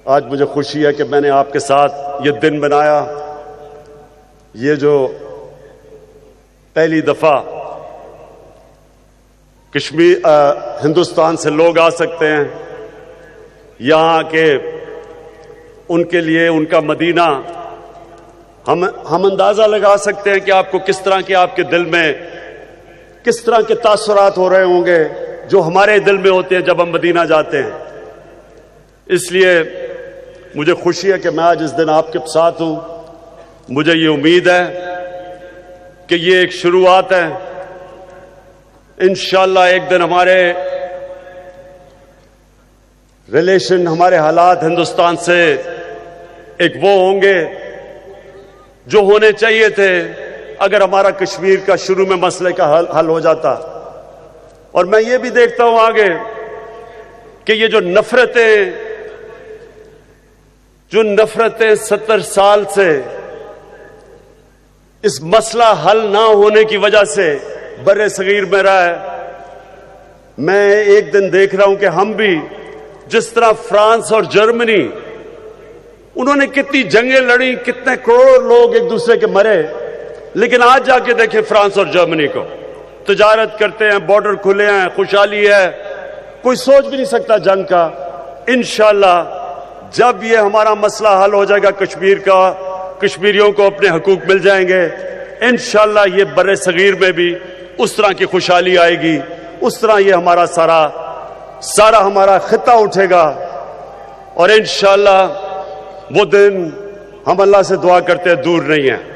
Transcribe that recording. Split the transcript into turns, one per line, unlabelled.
آج مجھے خوشی ہے کہ میں نے آپ کے ساتھ یہ دن بنایا. یہ جو پہلی دفعہ کشمیر ہندوستان سے لوگ آ سکتے ہیں یہاں کے، ان کے لیے ان کا مدینہ، ہم اندازہ لگا سکتے ہیں کہ آپ کو کس طرح کے، آپ کے دل میں کس طرح کے تاثرات ہو رہے ہوں گے جو ہمارے دل میں ہوتے ہیں جب ہم مدینہ جاتے ہیں. اس لیے مجھے خوشی ہے کہ میں آج اس دن آپ کے ساتھ ہوں. مجھے یہ امید ہے کہ یہ ایک شروعات ہے. انشاءاللہ ایک دن ہمارے ریلیشن، ہمارے حالات ہندوستان سے ایک وہ ہوں گے جو ہونے چاہیے تھے اگر ہمارا کشمیر کا شروع میں مسئلے کا حل ہو جاتا. اور میں یہ بھی دیکھتا ہوں آگے کہ یہ جو نفرتیں 70 سال سے اس مسئلہ حل نہ ہونے کی وجہ سے بر صغیر میں رہا ہے، میں ایک دن دیکھ رہا ہوں کہ ہم بھی جس طرح فرانس اور جرمنی، انہوں نے کتنی جنگیں لڑی، کتنے کروڑ لوگ ایک دوسرے کے مرے، لیکن آج جا کے دیکھیں فرانس اور جرمنی کو، تجارت کرتے ہیں، بارڈر کھلے ہیں، خوشحالی ہے، کوئی سوچ بھی نہیں سکتا جنگ کا. انشاءاللہ جب یہ ہمارا مسئلہ حل ہو جائے گا کشمیر کا، کشمیریوں کو اپنے حقوق مل جائیں گے، انشاءاللہ یہ بر صغیر میں بھی اس طرح کی خوشحالی آئے گی، اس طرح یہ ہمارا سارا ہمارا خطہ اٹھے گا. اور انشاءاللہ وہ دن ہم اللہ سے دعا کرتے ہیں دور نہیں ہیں.